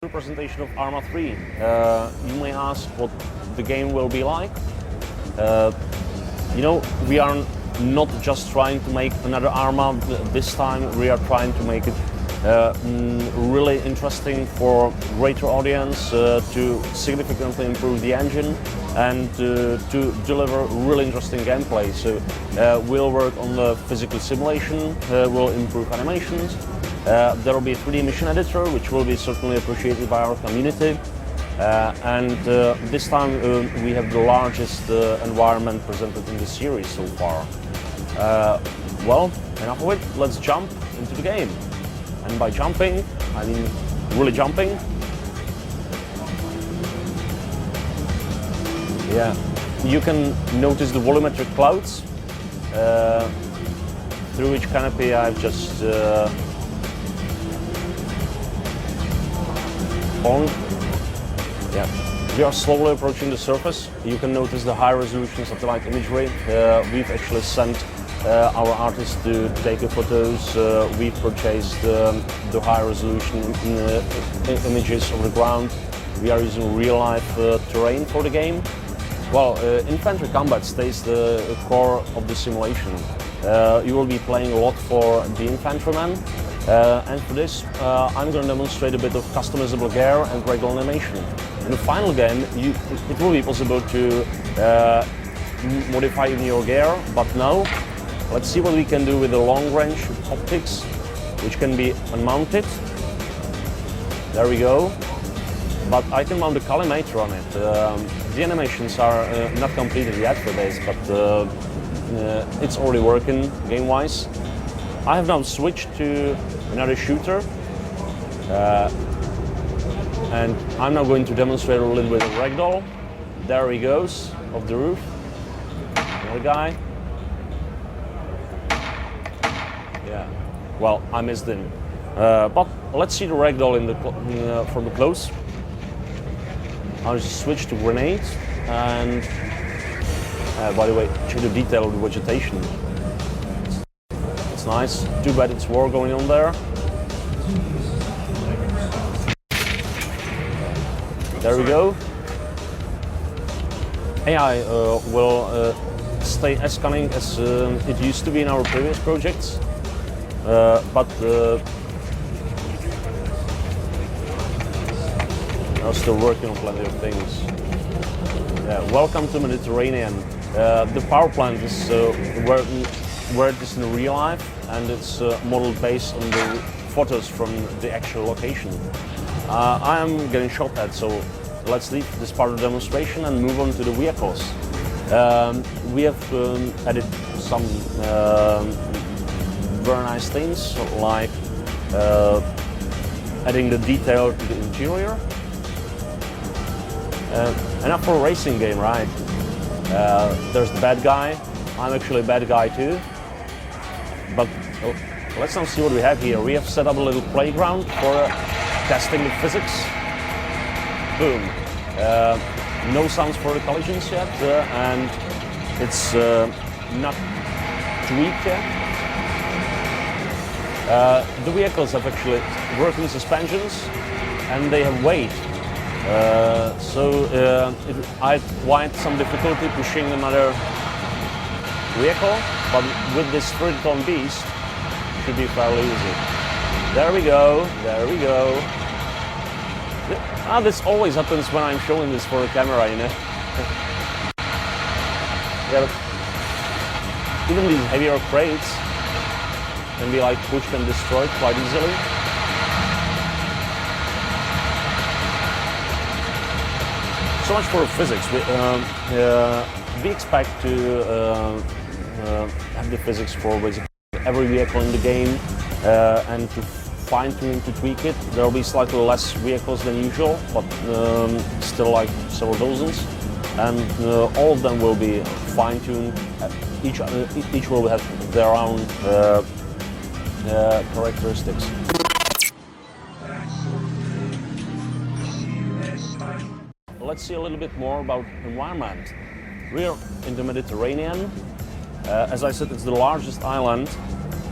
Presentation of Arma 3. You may ask what the game will be like. We are not just trying to make another Arma. This time we are trying to make it really interesting for greater audience, to significantly improve the engine and to deliver really interesting gameplay. So we'll work on the physical simulation, we'll improve animations. There will be a 3D mission editor, which will be certainly appreciated by our community. And this time we have the largest environment presented in the series so far. Well, enough of it, let's jump into the game. And by jumping, I mean really jumping. Yeah, you can notice the volumetric clouds through which canopy I've just on. Yeah, we are slowly approaching the surface. You can notice the high resolution satellite imagery. We've actually sent our artists to take the photos. We've purchased the high resolution images of the ground. We are using real life terrain for the game. Well, infantry combat stays the core of the simulation. You will be playing a lot for the infantryman. And for this, I'm going to demonstrate a bit of customizable gear and regular animation. In the final game, it will be possible to modify even your gear, but now, let's see what we can do with the long-range optics, which can be unmounted. There we go. But I can mount a collimator on it. The animations are not completed yet for this, but it's already working game-wise. I have now switched to another shooter, and I'm now going to demonstrate a little bit of ragdoll. There he goes, off the roof. Another guy. Yeah, well, I missed him. But let's see the ragdoll from the close. I'll just switch to grenades, and by the way, check the detail of the vegetation. It's nice. Too bad it's war going on there. There we go. AI will stay as cunning as it used to be in our previous projects, but I'm still working on plenty of things. Yeah, welcome to Mediterranean. The power plant is where it is in real life, and it's modeled based on the photos from the actual location. I am getting shot at, so let's leave this part of the demonstration and move on to the vehicles. We have added some very nice things, like adding the detail to the interior. Enough for a racing game, right? There's the bad guy. I'm actually a bad guy too. But let's now see what we have here. We have set up a little playground for testing the physics. Boom. No sounds for the collisions yet, and it's not tweaked yet. The vehicles have actually working suspensions, and they have weight. I had quite some difficulty pushing another vehicle, but with this 30-ton beast, it should be fairly easy. There we go, there we go. This always happens when I'm showing this for a camera, you know. Yeah, but even these heavier crates can be like pushed and destroyed quite easily. So much for physics. We expect to have the physics for basically every vehicle in the game, and to fine-tune, to tweak it. There will be slightly less vehicles than usual, but still like several dozens, and all of them will be fine-tuned. Each will have their own characteristics. Let's see a little bit more about environment. We're in the Mediterranean. As I said, it's the largest island,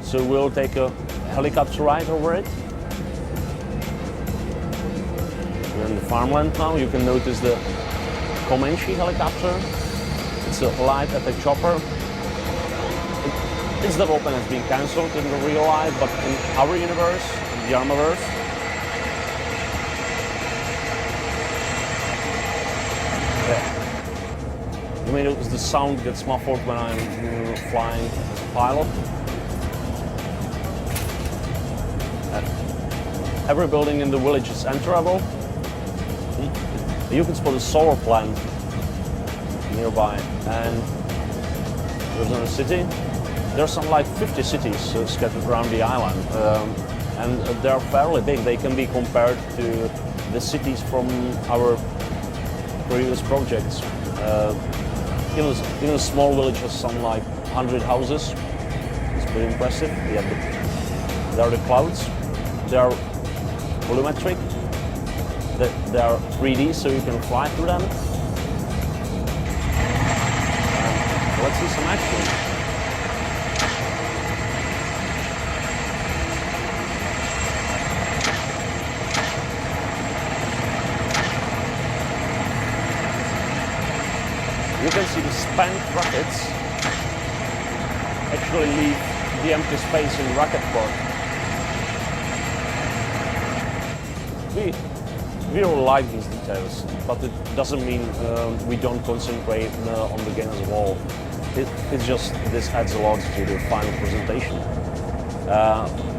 so we'll take a helicopter ride over it. in the farmland now. You can notice the Comanche helicopter. It's a light attack chopper. Its development has been cancelled in the real life, but in our universe, in the Armaverse, you may notice the sound gets muffled when I'm flying as a pilot. Every building in the village is enterable. You can spot a solar plant nearby, and there's another city. There's some like 50 cities scattered around the island, and they're fairly big. They can be compared to the cities from our previous projects. Even a small village has some like 100 houses. It's pretty impressive. Yeah, but there are the clouds. They are volumetric. They are 3D, so you can fly through them. Let's see some action. You can see the spent rockets actually leave the empty space in the rocket port. We really like these details, but it doesn't mean we don't concentrate on the game as a whole. It's just this adds a lot to the final presentation.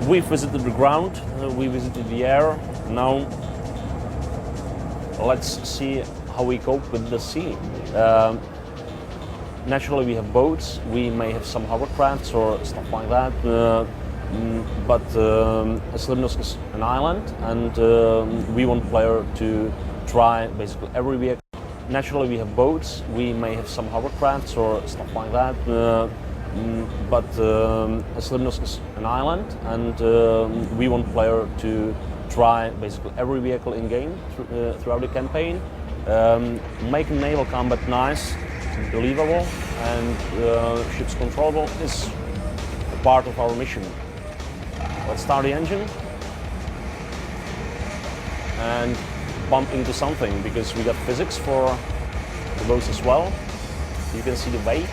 We visited the ground, we visited the air. Now let's see how we cope with the sea. Naturally, we have boats. We may have some hovercrafts or stuff like that. But Slivnost is an island, and we want player to try basically every vehicle. Naturally, we have boats. We may have some hovercrafts or stuff like that. But Slivnost is an island, and we want player to try basically every vehicle in game throughout the campaign. Making naval combat nice, believable, and ships controllable is a part of our mission. Let's start the engine and bump into something, because we got physics for the boats as well. You can see the wake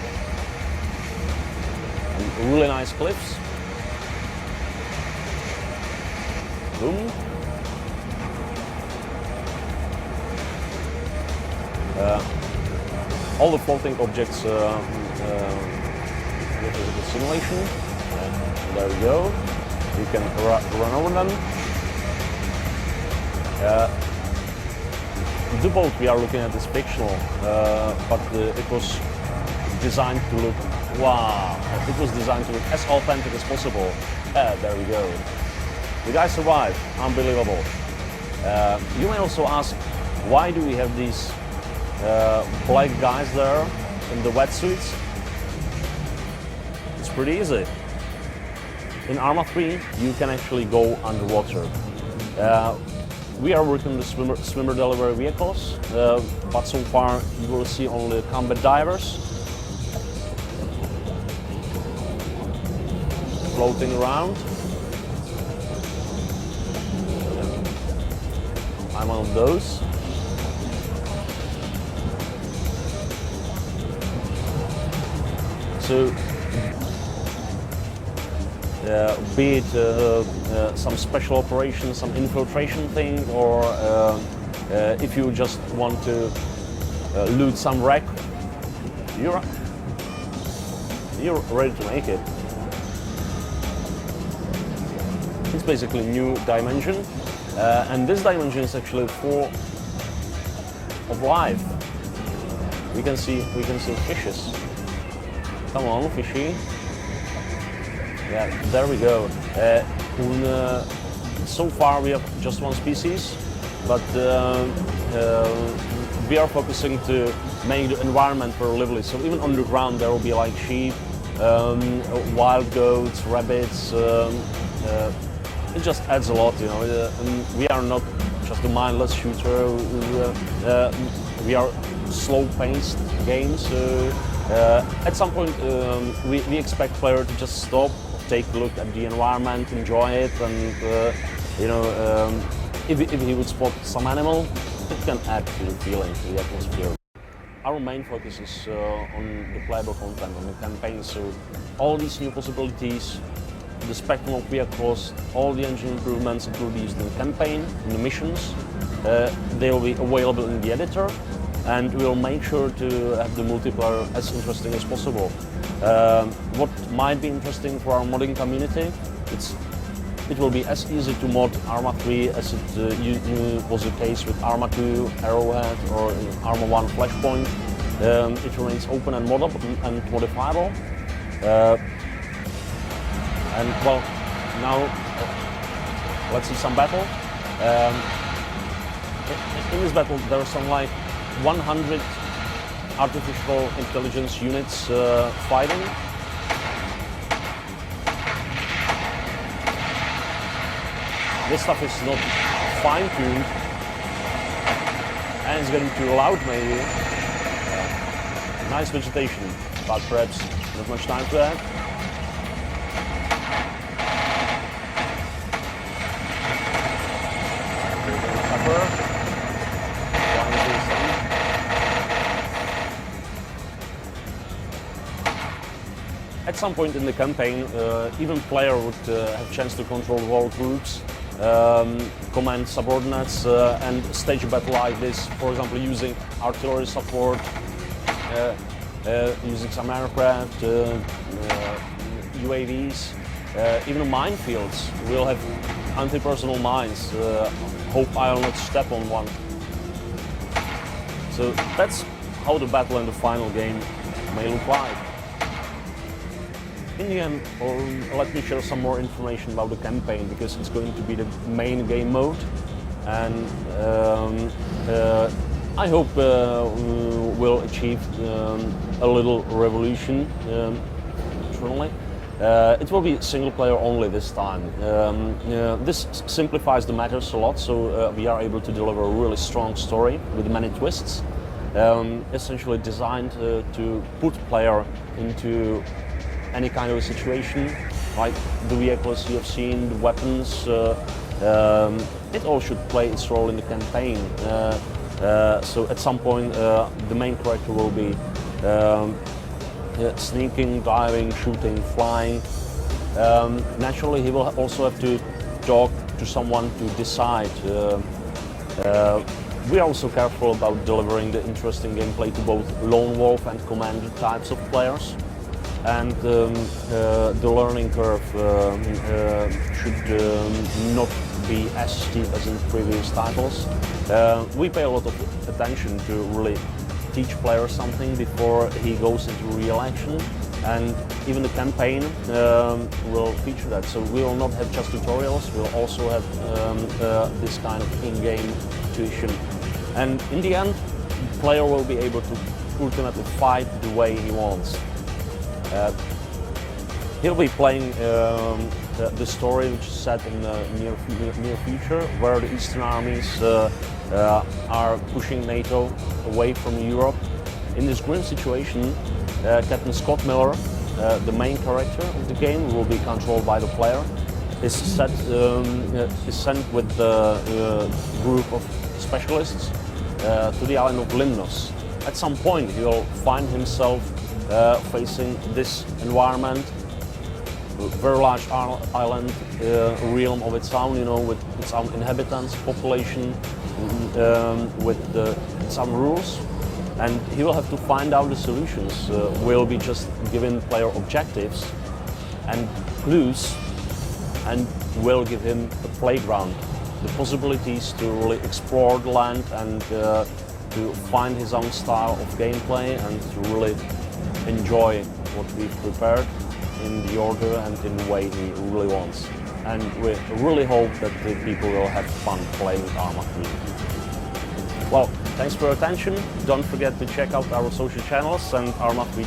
and really nice cliffs. Boom. All the floating objects with the simulation. There we go. You can run over them. The boat we are looking at is fictional, but it was designed to look, wow, it was designed to look as authentic as possible. There we go. The guy survived, unbelievable. You may also ask, why do we have these black guys there in the wetsuits? It's pretty easy. In Arma 3, you can actually go underwater. We are working on the swimmer delivery vehicles, but so far you will see only combat divers floating around. I'm one of those. So, be it some special operation, some infiltration thing, or if you just want to loot some wreck, you're ready to make it. It's basically a new dimension, and this dimension is actually full of life. We can see fishes. Come on, fishy. Yeah, there we go. So far we have just one species, but we are focusing to make the environment very lively. So even underground there will be like sheep, wild goats, rabbits. It just adds a lot, you know. And we are not just a mindless shooter. We are slow-paced games. At some point, we expect player to just stop, take a look at the environment, enjoy it, and if he would spot some animal, it can add to the feeling, to the atmosphere. Our main focus is on the playable content, on the campaign, so all these new possibilities, the spectrum of vehicles, all the engine improvements introduced in the campaign, in the missions, they will be available in the editor, and we'll make sure to have the multiplayer as interesting as possible. What might be interesting for our modding community, it will be as easy to mod Arma 3 as it was the case with Arma 2, Arrowhead, or Arma 1 Flashpoint. It remains open and moddable and modifiable. And well, now let's see some battle. In this battle, there are some like 100 artificial intelligence units fighting. This stuff is not fine-tuned, and it's getting too loud maybe. Nice vegetation, but perhaps not much time for that. At some point in the campaign, even player would have chance to control whole groups, command subordinates, and stage a battle like this. For example, using artillery support, using some aircraft, UAVs, even minefields. We'll have anti-personnel mines. Hope I'll not step on one. So that's how the battle in the final game may look like. In the end, let me share some more information about the campaign, because it's going to be the main game mode, and I hope we'll achieve a little revolution internally. It will be single player only this time. This simplifies the matters a lot, so we are able to deliver a really strong story with many twists, essentially designed to put player into any kind of a situation, like the vehicles you have seen, the weapons. It all should play its role in the campaign. So at some point the main character will be sneaking, diving, shooting, flying. Naturally he will also have to talk to someone to decide. We are also careful about delivering the interesting gameplay to both lone wolf and commander types of players. And the learning curve should not be as steep as in previous titles. We pay a lot of attention to really teach players something before he goes into real action, and even the campaign will feature that. So we will not have just tutorials, we'll also have this kind of in-game tuition. And in the end, the player will be able to ultimately fight the way he wants. He'll be playing the story which is set in the near future, where the Eastern armies are pushing NATO away from Europe. In this grim situation, Captain Scott Miller, the main character of the game, will be controlled by the player, is sent with a group of specialists to the island of Limnos. At some point he will find himself facing this environment, very large island, realm of its own, you know, with its own inhabitants, population, with its own rules, and he will have to find out the solutions. We'll be just giving player objectives and clues, and will give him a playground, the possibilities to really explore the land and to find his own style of gameplay and to really enjoy what we've prepared in the order and in the way he really wants. And we really hope that the people will have fun playing with Arma 3. Well, thanks for your attention. Don't forget to check out our social channels and Arma 3.